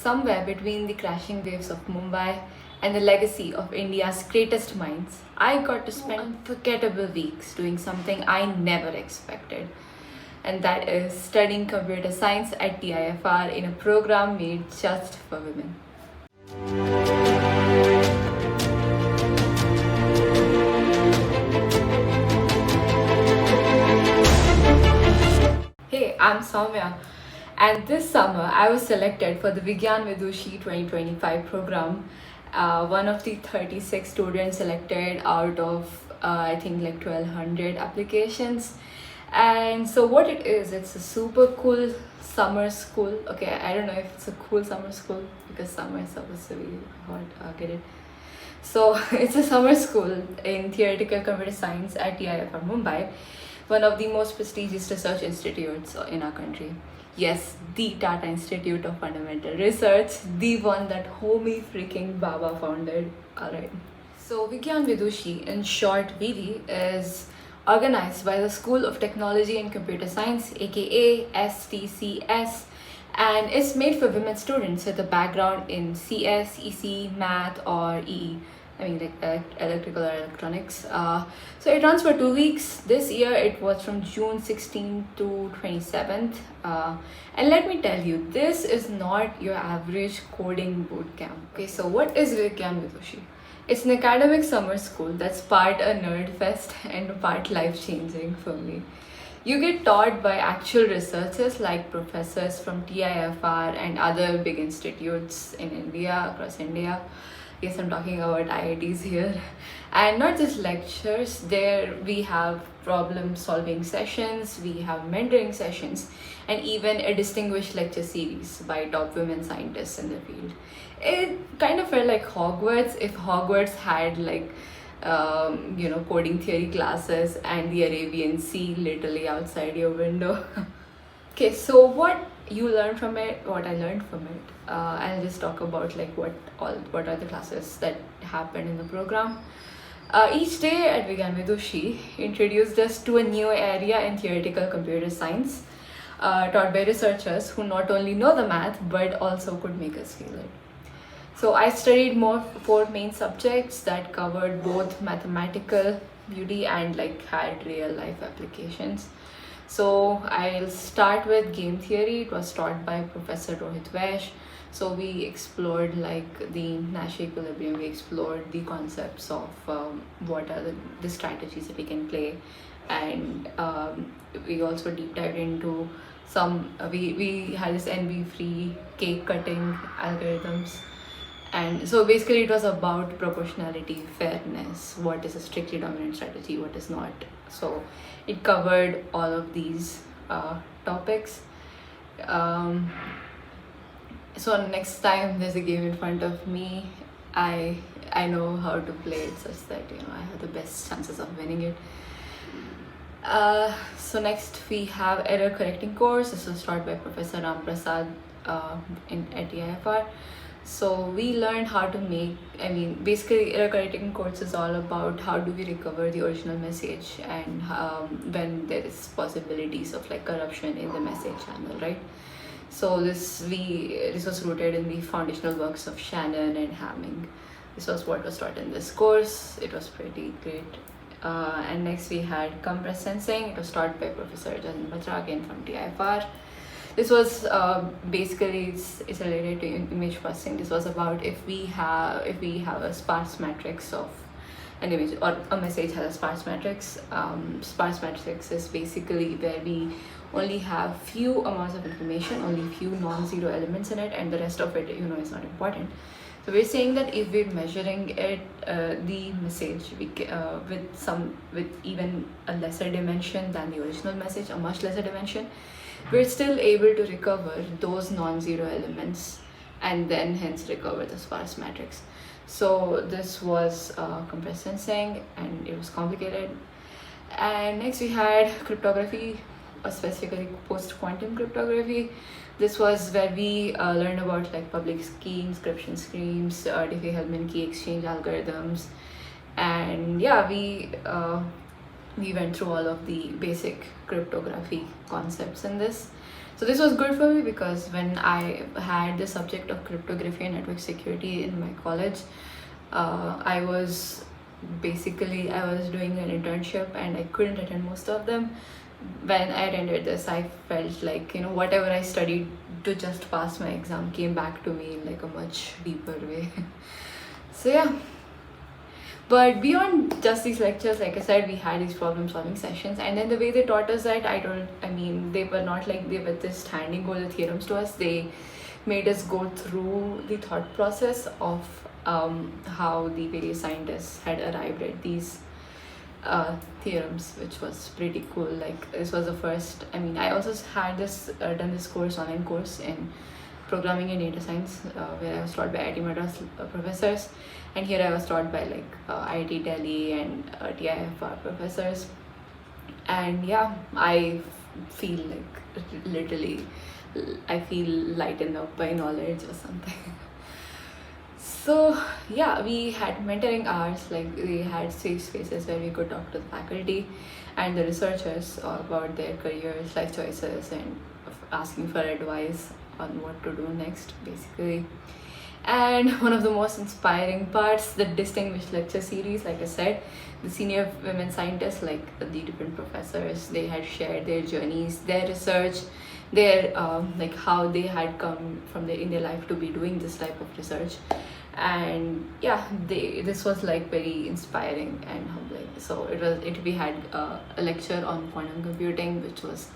somewhere between the crashing waves of Mumbai and the legacy of India's greatest minds, I got to spend unforgettable weeks doing something I never expected. And that is studying computer science at TIFR in a program made just for women. Hey, I'm Soumya, and this summer I was selected for the Vigyan Vidushi 2025 program, one of the 36 students selected out of I think like 1200 applications. And so what it is, it's a super cool summer school. Okay, I don't know if it's a cool summer school because summer is supposed to be hot, get it? So it's a summer school in theoretical computer science at TIFR Mumbai, one of the most prestigious research institutes in our country. Yes, the Tata Institute of Fundamental Research, the one that Homi freaking Bhabha founded. Alright. So Vigyan Vidushi, in short VD, is organized by the School of Technology and Computer Science, aka STCS, and it's made for women students with a background in CS, EC, Math, or EE. I mean, like electrical or electronics. So it runs for 2 weeks. This year it was from June 16th to 27th. And let me tell you, this is not your average coding bootcamp. Okay, so what is Vigyan Vidushi? It's an academic summer school that's part a nerd fest and part life-changing for me. You get taught by actual researchers like professors from TIFR and other big institutes in India, across India. Yes, I'm talking about IITs here. And not just lectures, there we have problem solving sessions, we have mentoring sessions, and even a distinguished lecture series by top women scientists in the field. It kind of felt like Hogwarts if Hogwarts had like coding theory classes and the Arabian Sea literally outside your window. Okay, so what you learned from it, what I learned from it, I'll just talk about like what are the classes that happened in the program. Each day at Vigyan Vidushi introduced us to a new area in theoretical computer science, taught by researchers who not only know the math but also could make us feel it. So I studied four main subjects that covered both mathematical beauty and like had real life applications. So I'll start with game theory. It was taught by Professor Rohit Vash. So we explored like the Nash equilibrium. We explored the concepts of what are the strategies that we can play, and we also deep dived into some. We had this NB-free cake cutting algorithms. And so basically it was about proportionality, fairness, what is a strictly dominant strategy, what is not. So it covered all of these topics. So next time there's a game in front of me, I know how to play it such that I have the best chances of winning it. So next we have error correcting course. This was taught by Professor Ram Prasad at TIFR. So we learned how to make, basically error correcting course is all about how do we recover the original message and when there is possibilities of like corruption in the message channel, right? So this was rooted in the foundational works of Shannon and Hamming. This was what was taught in this course. It was pretty great. And next we had compressed sensing. It was taught by Professor Jatin Batra again from TIFR. This was basically it's related to image processing. This was about if we have a sparse matrix of an image or a message has a sparse matrix. Sparse matrix is basically where we only have few amounts of information, only few non-zero elements in it, and the rest of it is not important. So we're saying that if we're measuring it, the message with even a lesser dimension than the original message, a much lesser dimension, we're still able to recover those non-zero elements and then hence recover the sparse matrix. So this was compressed sensing and it was complicated. And next we had cryptography, specifically post-quantum cryptography. This was where we learned about like public key encryption schemes, Diffie-Hellman key exchange algorithms, and yeah, we went through all of the basic cryptography concepts in this. So this was good for me because when I had the subject of cryptography and network security in my college, I was doing an internship and I couldn't attend most of them. When I attended this, I felt like, whatever I studied to just pass my exam came back to me in like a much deeper way. So yeah. But beyond just these lectures, like I said, we had these problem solving sessions, and then the way they taught us that, they were not like they were just handing over the theorems to us. They made us go through the thought process of how the various scientists had arrived at these theorems, which was pretty cool. Like this was the first. I also had this done this online course in programming and data science, where I was taught by IIT Madras professors, and here I was taught by like IIT Delhi and TIFR professors. And yeah, I feel like literally, I feel lightened up by knowledge or something. So yeah, we had mentoring hours, like we had safe spaces where we could talk to the faculty and the researchers about their careers, life choices, and asking for advice on what to do next, basically. And one of the most inspiring parts, the distinguished lecture series. Like I said, the senior women scientists, like the different professors, they had shared their journeys, their research, their like how they had come from in their life to be doing this type of research. And yeah, this was like very inspiring and humbling. So we had a lecture on quantum computing, which was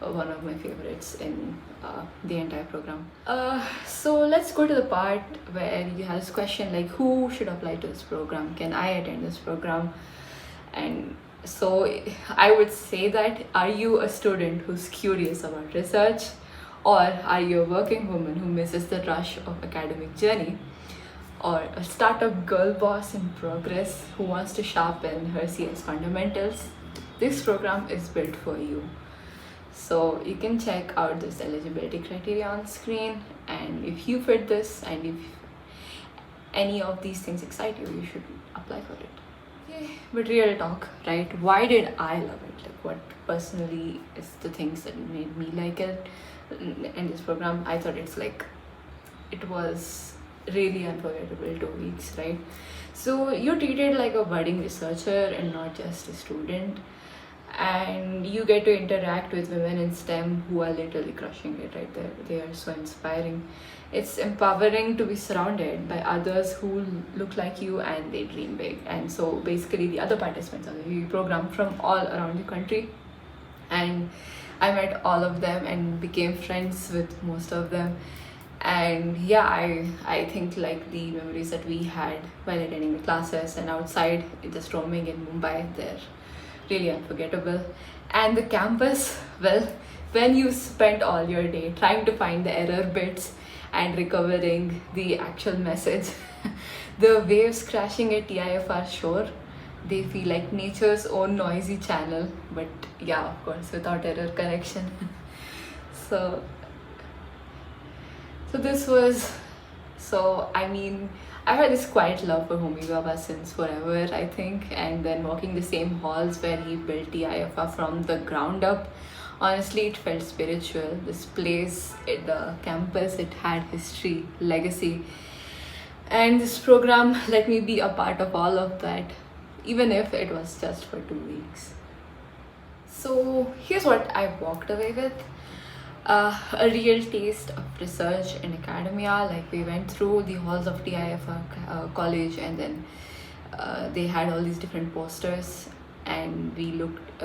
one of my favorites in the entire program. So let's go to the part where you have this question like, who should apply to this program? Can I attend this program? And so I would say that, are you a student who's curious about research, or are you a working woman who misses the rush of academic journey, or a startup girl boss in progress who wants to sharpen her CS fundamentals? This program is built for you. So you can check out this eligibility criteria on screen, and if you fit this and if any of these things excite you, you should apply for it. Okay, but real talk, right? Why did I love it? Like, what personally is the things that made me like it in this program? I thought it was really unforgettable 2 weeks, right? So you're treated like a budding researcher and not just a student, and you get to interact with women in STEM who are literally crushing it, right? They are so inspiring. It's empowering to be surrounded by others who look like you and they dream big. And so basically the other participants of the program from all around the country, and I met all of them and became friends with most of them. And yeah, I think like the memories that we had while attending the classes and outside just roaming in Mumbai, they're really unforgettable. And the campus, well, when you spent all your day trying to find the error bits and recovering the actual message, the waves crashing at TIFR shore, they feel like nature's own noisy channel, but yeah, of course, without error correction. so this was, I've had this quiet love for Homi Bhabha since forever, I think, and then walking the same halls where he built TIFR from the ground up, honestly, it felt spiritual. This place, the campus, it had history, legacy, and this program let me be a part of all of that, even if it was just for 2 weeks. So here's what I walked away with. A real taste of research in academia. Like, we went through the halls of TIFR college, and then they had all these different posters, and we looked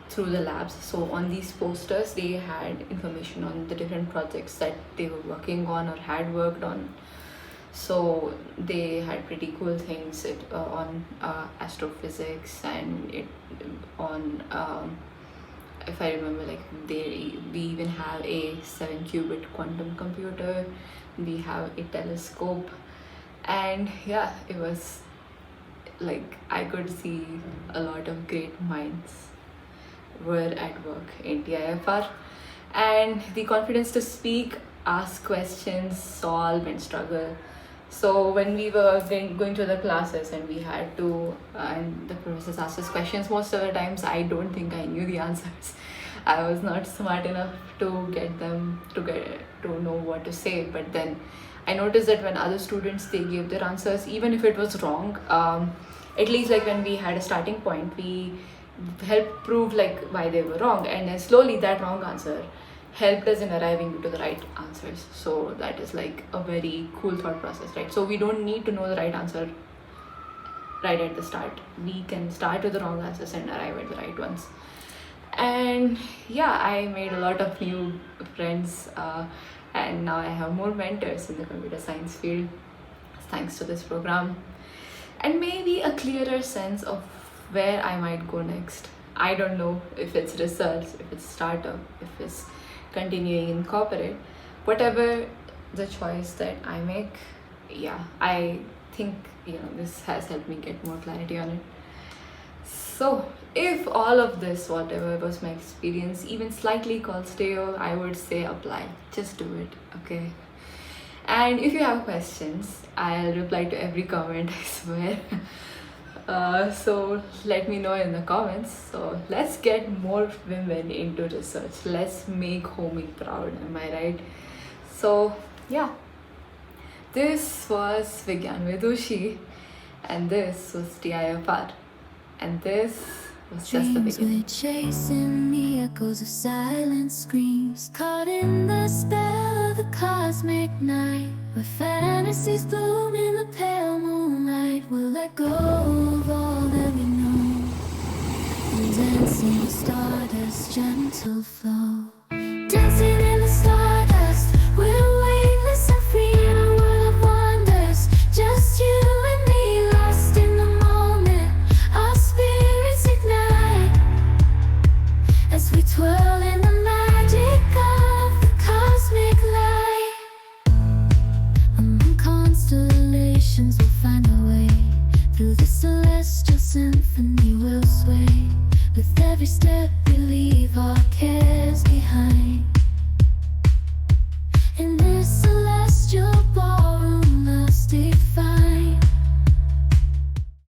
through the labs. So on these posters they had information on the different projects that they were working on or had worked on. So they had pretty cool things on astrophysics, and on if I remember, like we even have a 7-qubit quantum computer, we have a telescope, and yeah, it was like I could see a lot of great minds were at work in TIFR, and the confidence to speak, ask questions, solve, and struggle. So when we were going to the classes and we had to, and the professors asked us questions, most of the times I don't think I knew the answers. I was not smart enough to get them to know what to say. But then I noticed that when other students, they gave their answers, even if it was wrong, at least like when we had a starting point, we helped prove like why they were wrong, and then slowly that wrong answer helped us in arriving to the right answers. So that is like a very cool thought process, right? So we don't need to know the right answer right at the start. We can start with the wrong answers and arrive at the right ones. And yeah, I made a lot of new friends, and now I have more mentors in the computer science field thanks to this program, and maybe a clearer sense of where I might go next. I don't know if it's research, if it's startup, if it's continuing in corporate, whatever the choice that I make. Yeah, I think this has helped me get more clarity on it. So if all of this, whatever was my experience, even slightly calls to you, I would say apply. Just do it, okay? And if you have questions, I'll reply to every comment, I swear. So let me know in the comments. So let's get more women into research. Let's make Homi proud, am I right? So yeah, this was Vigyan Vidushi, and this was TIFR, and this was just the beginning. Dreams were chasing the echoes of silent screams, caught in the spell of the cosmic night, where fantasies bloom in the pale moonlight. We'll let go of all that we know and dance in the stardust gentle flow. Dancing in the stardust, we're weightless and free in a world of wonders. Just you and me, lost in the moment. Our spirits ignite as we twirl in the magic of the cosmic light. Among constellations